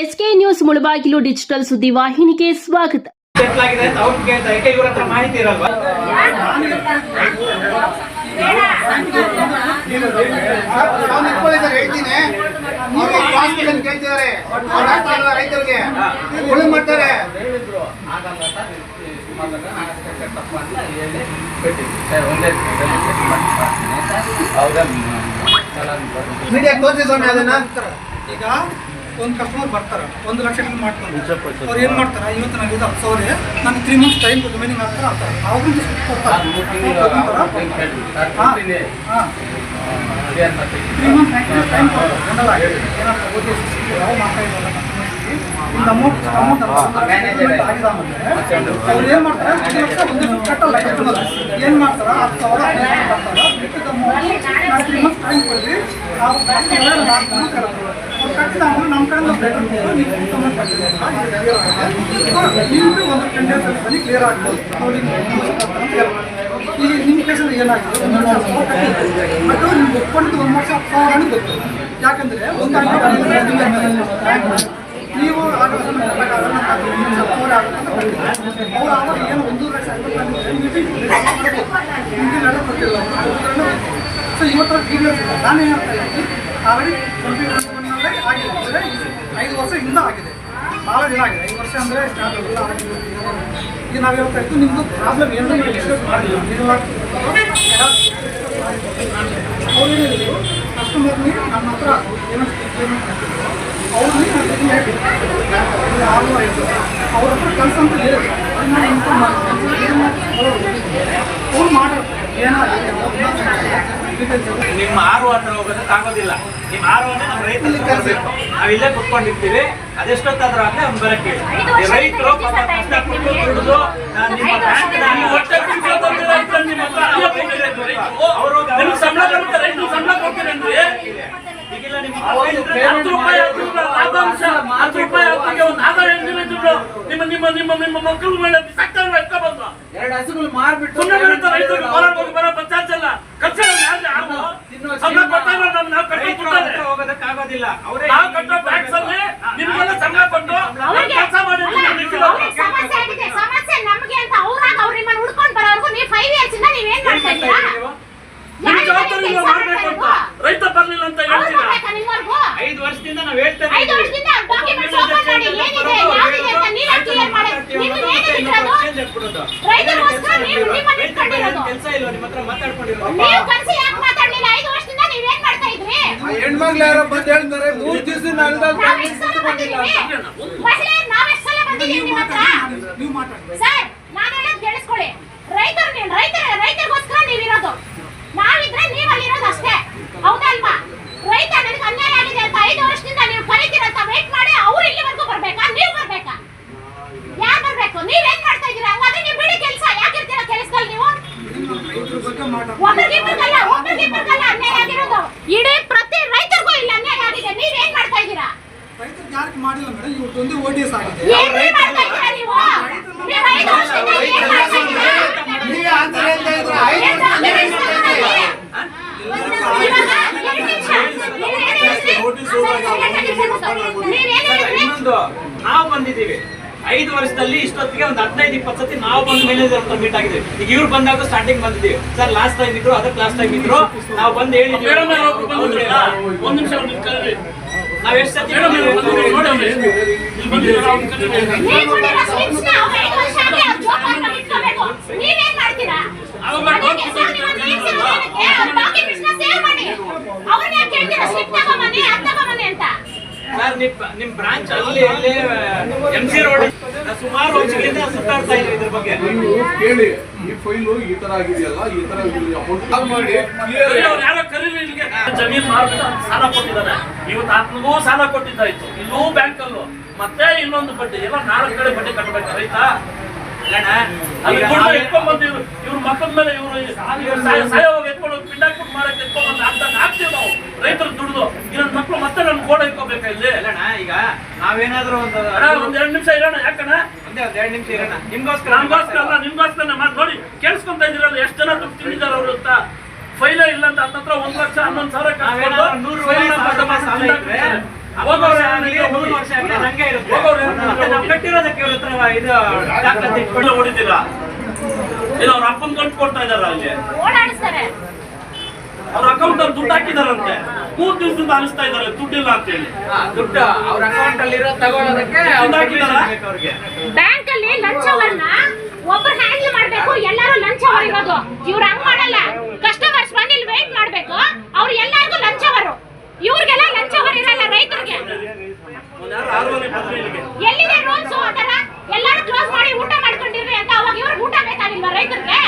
SK news Mulbagal digital ಸುದ್ದಿ ವಾಹಿನಿಗೆ ಸ್ವಾಗತ. ಮಾಹಿತಿ ಇರಲ್ವಾ? ರೈತರಿಗೆ ಉಳುಮೆ ಮಾಡ್ತಾರೆ. ಮೀಡಿಯಾ ತೋರಿಸಿ ಸ್ವಾಮಿ ಅದನ್ನ. ಈಗ ಒಂದು ಕಸ್ಟಮರ್ ಬರ್ತಾರೆ, 1 ಲಕ್ಷ ಮಾಡ್ತಾರೆ. ಅವ್ರು ಏನು ಮಾಡ್ತಾರೆ, ಇವತ್ತು ನನಗೆ 10,000 ನನಗೆ 3 ಮಂತ್ಸ್ ಟೈಮ್ ರಿಮೈನಿಂಗ್ ಆಗ್ತಾರೆ ಅಂತಾರೆ. ಅವ್ರಿಗೆ ಕೊಡ್ತಾರೆ 3 ಮಂತ್ಸ್ ಟೈಮ್ ಕೊಡ್ತಾರೆ. ಜನರಲ್ ಆಗಿ ಏನಾಗ್ತದೆ ಓಕೆ ನಾವು ಮಾಡ್ತಾ ಇರೋಲ್ಲ ಒಂದು ಅಮೌಂಟ್ ಆಗಿದೆ ಆಮೇಲೆ ಅವ್ರು ಏನು ಮಾಡ್ತಾರೆ, 1 ಲಕ್ಷ 1 ಲಕ್ಷ ಕಟ್ಟಲ್ಲ ಕಸ್ಟಮರ್. ಏನು ಮಾಡ್ತಾರೆ, 10,000 ಬರ್ತಾರೆ. ಬಿಟ್ಟಿದ್ದ ಅಮೌಂಟ್ 3 ಮಂತ್ಸ್ ಟೈಮ್ ಕೊಡ್ರಿ, ನಾವು ಕಟ್ಟಿದ ಅಮೌಂಟ್ ನಮ್ಮ ಕಡೆಯಿಂದ ನೀವು ಒಂದು 10 ಡೇಸ್ ಬನ್ನಿ ಕ್ಲಿಯರ್ ಆಗ್ಬೋದು ನೋಡಿ ಈಗ ನಿಮ್ಮ ಕೇಸಲ್ಲಿ ಏನಾಗಿದೆ. 1 ಲಕ್ಷ ಮತ್ತು ನಿಮ್ಗೆ ಒಪ್ಕೊಂಡಿದ್ದು 1 ಲಕ್ಷ 10,000 ಗೊತ್ತು. ಯಾಕಂದರೆ ಒಂದು ನೀವು ಅವ್ರು ಆವಾಗ ಏನು 1 ಲಕ್ಷ 50,000 ಸೊ ಇವತ್ತು ಡೀಲರ್ಸ್ ಇಲ್ಲ. ನಾನೇ ಹೇಳ್ತಾ ಇದ್ದೀನಿ, ಆಲ್ರೆಡಿ 2021 ಆಗಿದೆ, ಅಂದರೆ 5 ವರ್ಷದಿಂದ ಆಗಿದೆ, ಭಾಳ ದಿನ ಆಗಿದೆ. 5 ವರ್ಷ ಅಂದರೆ ಸ್ಟಾರ್ಟ್ ಆಗಿಲ್ಲ. ಈಗ ನಾವು ಹೇಳ್ತಾ ಇತ್ತು ನಿಮ್ಮದು ಪ್ರಾಬ್ಲಮ್ ಏನಂದ್ರೆ ನೀವು ಡಿಸ್ಕಸ್ ಮಾಡಿಲ್ಲ. ಅವ್ರು ಏನಿದ್ರು ಕಸ್ಟಮರ್ನಿ ನಮ್ಮ ಹತ್ರ ಏನೋ ಪೇಮೆಂಟ್ ಮಾಡ್ತಿದ್ರು, ಅವ್ರಿಗೆ ಅವ್ರ ಹತ್ರ ಕೆಲಸ ಅಂತ ಹೇಳಿದ್ರು. ಅದನ್ನ ಇನ್ಫಾರ್ಮ್ ಮಾಡ್ತೀನಿ ಅವ್ರು ಮಾಡಿರ್ತಾರೆ ಏನಾಗಿದೆ. ನಿಮ್ಮ ಆರು ಹತ್ರ ಹೋಗೋದಕ್ಕಾಗೋದಿಲ್ಲ. ನಿಮ್ಮ ಆರು ನಮ್ಮ ರೈತರಲ್ಲಿ ಕರೆಬೇಕು. ನಾವು ಇಲ್ಲೇ ಕುತ್ಕೊಂಡಿರ್ತೀವಿ, ಅದೆಷ್ಟೊತ್ತಾದ್ರೂ ಆಗಲಿ ಅವ್ನು ಬರಕ್ಕೆ ರೈತರು ದುಡಿದು ಅವರು ಸಂಬಳ ಕೊಡ್ತಾರೆ. ಸಂಬಳ ಕೊಡ್ತೀರೇನ್ರಿ? ಈಗಿಲ್ಲ ನಿಮ್ಮ 10 ರೂಪಾಯಿ ಲಾಭಾಂಶ, 10 ರೂಪಾಯಿ ಒಂದು ಆದಾಯ ನಿಮ್ಮ ಮಕ್ಕಳು ಮೇಲೆ ಸಕ್ತಾರ ಬಂದು 2 ಹಸುಗಳು ಮಾರ್ಬಿಟ್ಟು ಸುಮ್ಮನೆ ಬರುತ್ತೆ. ರೈತರಿಗೆ ಹೊರಗೆ ಹೋಗಿ ಬರೋ ಪಂಚಾಯತ್ ಎಲ್ಲ ಖರ್ಚು ಸಂಬಳ ಕೊಡ್ತಾರೆ. ನಾವು ಹೋಗೋದಕ್ಕಾಗೋದಿಲ್ಲ. ನಾವು ಕಟ್ಟೋ ಟ್ಯಾಕ್ಸ್ ಅಲ್ಲಿ ನಿಮ್ಗೆಲ್ಲ ಸಂಬಳ ಕೊಟ್ಟು ಕೆಲಸ ಮಾಡಿ ಸಮಸ್ಯೆ ನಮಗೆ ಅಂತ ಅವ್ರಾಗ ಅವ್ರು ನಿಮ್ಮನ್ನು ಹುಡ್ಕೊಂಡು ಬರೋರ್ಗು ನೀವು 5 ಇಯರ್ಸ್ ಇಂದ ನೀವೇನ್ ಮಾಡ್ತಾ ಇದ್ದೀರಾ? ಮಾಡ್ಬೇಕು ಅಂತ ರೈತ ಬರ್ಲಿಲ್ಲ ಅಂತ ಹೇಳ್ತೀರಾ? 5 ವರ್ಷದಿಂದ ನಾವು ಹೇಳ್ತೇವೆ. 5 ವರ್ಷದಿಂದ ಡಾಕ್ಯುಮೆಂಟ್ಸ್ ಓಪನ್ ಮಾಡಿ ಏನಿದೆ ಯಾವಿದೆ ಅಂತ ನೀವೇ ಕ್ಲಿಯರ್ ಮಾಡಿ. ನೀವು ಏನಿದೆ ರೈತರಿಗೋಸ್ಕರ ನೀವು ನಿಮ್ಮನ್ನ ಇಟ್ಕೊಂಡಿರೋದು ಕೆಲಸ ಇಲ್ಲ. ನಿಮ್ಮ ಹತ್ರ ಮಾತಾಡ್ಕೊಂಡಿರೋದು ನೀವು ಕನಸಿ ಯಾಕೆ ಮಾತಾಡಲಿಲ್ಲ? 5 ವರ್ಷದಿಂದ ನೀವೇನ್ ಮಾಡ್ತಾ ಇದ್ರಿ? ಹೆಣ್ಮಕ್ಳು ಯಾರೋ ಬಂದು ಹೇಳ್ತಾರೆ 3 ದಿವಸದಿಂದ ನಾವೆಷ್ಟು ಸಲ ಬಂದಿದ್ದೀವಿ? ಮಹಿಳೆಯರು ನಾವೆಷ್ಟು ಸಲ ಬಂದಿದ್ದೀವಿ ನಿಮ್ಮ ಹತ್ರ? ನೀವು ಮಾತಾಡಿ ಸರ್, ನಾನು ಹೇಳೋದು ಕೇಳಿಸ್ಕೊಳ್ಳಿ. ರೈತರಿಗೋಸ್ಕರ ನೀವಿರೋದು, ನಾವಿದ್ರೆ ನೀವಲ್ಲಿರೋದು ಅಷ್ಟೇ, ಹೌದಲ್ವಾ? ರೈತ ನನಗೆ ಅನ್ಯಾಯ ಆಗಿದೆ ಅಂತ 5 ವರ್ಷದಿಂದ ನೀವು ಕರೀತೀರಂತ ವೇಟ್ ಮಾಡಿ ಅವ್ರು ಇಲ್ಲಿವರೆಗೂ ಬರ್ಬೇಕಾ? ನೀವು ಬರ್ಬೇಕಾ? ಯಾರು ಬರ್ಬೇಕು? ನೀವೇನ್ ಮಾಡ್ತಾ ಇದ್ದೀರಾ? ಹಂಗಾದ್ರೆ ನೀವು ಬಿಡಿ ಕೆಲಸ. ಯಾಕಿರ್ತೀರಾ ಕೆಲಸದಲ್ಲಿ ನೀವು? ಒಬ್ಬರಿಗಿಬ್ಬರಿಗಲ್ಲ ಅನ್ಯಾಯ ಆಗಿರೋದು, ಇಡೀ ಪ್ರತಿ ರೈತರಿಗೂ ಇಲ್ಲ ಅನ್ಯಾಯ ಆಗಿದೆ. ನೀವೇನ್ ಮಾಡ್ತಾ ಇದ್ದೀರಾ? ರೈತರಿಗೆ ಯಾಕೆ ಮಾಡಿಲ್ಲ ಮೇಡಮ್? ಇವತ್ತು ಒಂದು ODS ಆಗಿದೆ. ಏನ್ ಮಾಡ್ತಾ ಇದ್ದೀರಾ ನೀವು? ನೀವು 5 ವರ್ಷದಿಂದ ಏನ್ ಮಾಡ್ತಾ ಇದ್ದೀರಾ? ಇನ್ನೊಂದು, ನಾವು ಬಂದಿದ್ದೀವಿ 5 ವರ್ಷದಲ್ಲಿ ಇಷ್ಟೊತ್ತಿಗೆ ಒಂದು 15-20 ಸತಿ ನಾವು ಬಂದ ಮ್ಯಾನೇಜರ್ ಹತ್ರ ಮೀಟ್ ಆಗಿದ್ದೀವಿ. ಈಗ ಇವ್ರು ಬಂದಾಗ ಸ್ಟಾರ್ಟಿಂಗ್ ಬಂದಿದ್ದೀವಿ. ಸರ್ ಲಾಸ್ಟ್ ಟೈಮ್ ಇದ್ರು, ಅದಕ್ಕೆ ಲಾಸ್ಟ್ ಟೈಮ್ ಇದ್ರು, ನಾವು ಬಂದು ಹೇಳಿದ್ವಿ. ಒಂದು ನಿಮಿಷ ನಾವ್ ಎಷ್ಟು ಸತಿ ನೀವೇನ್ ಮಾಡ್ತೀರಾ? ಸರ್ ನಿಮ್ ಬ್ರಾಂಚ್ ಅಲ್ಲಿ MC ರೋಡ್ ಸುಮಾರು ವರ್ಷಗಳಿಂದ ಸುತ್ತಾಡ್ತಾ ಇದ್ವಿ ಇದ್ರ ಬಗ್ಗೆ. ಕೇಳಿ, ಈ ಫೈಲು ಈ ತರ ಆಗಿದೆಯಲ್ಲ, ಈ ತರ ಅಮೌಂಟ್ ಮಾಡಿ ಯಾರೋ ಕರೀಲಿ ಇಲ್ಲಿಗೆ. ಜಮೀನ್ ಮಾರ್ಬಿಟ್ಟು ಸಾಲ ಕೊಟ್ಟಿದ್ದಾರೆ. ಇವತ್ತು ಆತ್ಮಗೂ ಸಾಲ ಕೊಟ್ಟಿದ್ದಾಯ್ತು, ಇಲ್ಲೂ ಬ್ಯಾಂಕ್ ಅಲ್ಲೂ ಮತ್ತೆ ಇನ್ನೊಂದು ಬಡ್ಡಿ, ಎಲ್ಲ 4 ಕಡೆ ಬಡ್ಡಿ ಕಟ್ಟಬೇಕು ರೈತ. ಎತ್ಕೊಂಡ್ ಬಂದಿವ್ರು ಇವ್ರ ಮಕ್ಕಳ ಮೇಲೆ ಇವ್ರು ಸಾಯೋವಾಗ ಎತ್ಕೊಂಡು ಪಿಂಡ ಕೊಟ್ಟು ಮಾಡಕ್ಕೆ ಎತ್ಕೊಂಡ್ ಬಂದು ಹಾಕ್ತೀವಿ ನಾವು ರೈತರು ದುಡ್ದು. ಇನ್ನೊಂದು ಮಕ್ಕಳು ಮತ್ತೆ ನನ್ ಗೋಡ ಇಟ್ಕೋಬೇಕಾ ಇಲ್ಲಿ? ಅಲ್ಲಣ್ಣ, ಈಗ ನಾವೇನಾದ್ರೂ ಒಂದು 2 ನಿಮಿಷ ಇರೋಣ. ಯಾಕಣ್ಣ? ಒಂದೇ 2 ನಿಮಿಷ ಇರೋಣ. ನಿಮ್ಗೋಸ್ಕರ ಅಲ್ಲ, ನಿಮ್ಗೋಸ್ಕರ ನೋಡಿ ಕೇಳಿಸ್ಕೊಂತ ಇದ್ದೀರಲ್ಲ ಎಷ್ಟು ಜನ ದುಡ್ಡು ತಿಂದಿದ್ದಾರೆ ಅವರು ಅಂತ. ಫೈಲೇ ಇಲ್ಲ ಅಂತ ಹತ್ತತ್ರ 1 ಲಕ್ಷ 11,000 ಹೋಗೋರೆ ಹೊಡಿತೀರಾ ಇಲ್ಲ ಅವ್ರ ಅಪ್ಪನ ಗಂಟು ಕೊಡ್ತಾ ಇದಾರ ಅಲ್ಲಿ ಓಡಾಡಿಸ್ತಾರೆ. ಅವ್ರ ಅಕೌಂಟ್ ಅಲ್ಲಿ ದುಡ್ಡು ಹಾಕಿದಾರಂತೆ 3 ದಿವಸದಿಂದ ಅನಿಸ್ತಾ ಇದಾರೆ ದುಡ್ಡಿಲ್ಲ ಅಂತ ಹೇಳಿ. ದುಡ್ಡು ಅವ್ರ ಅಕೌಂಟ್ ಅಲ್ಲಿ ಇರೋ ತಗೊಳ್ಳೋದಕ್ಕೆ ಬ್ಯಾಂಕ್ ಅಲ್ಲಿ ಲಂಚವನ್ನ ಒಬ್ರು ಹ್ಯಾಂಡಲ್ ಮಾಡ್ಬೇಕು, ಎಲ್ಲರೂ ಲಂಚವರ್ ಇರೋದು. ಇವ್ರು ಹಂಗ್ ಮಾಡಲ್ಲ. ಕಸ್ಟಮರ್ಸ್ ಬಂದು ಇಲ್ಲಿ ವೇಟ್ ಮಾಡ್ಬೇಕು, ಅವ್ರು ಎಲ್ಲರಿಗೂ ಲಂಚವರು. ಇವ್ರಿಗೆಲ್ಲ ಲಂಚವರ್ ಇರಲ್ಲ ರೈತರಿಗೆ. ಎಲ್ಲಿದೆ ರೂಲ್ಸ್? ಆತರ ಎಲ್ಲರೂ ಕ್ಲೋಸ್ ಮಾಡಿ ಊಟ ಮಾಡ್ಕೊಂಡಿರ್ರಿ ಅಂತ ಅವಾಗ ಇವ್ರಿಗೆ ಊಟ ಬೇಕಾಗಿಲ್ವಾ ರೈತರಿಗೆ?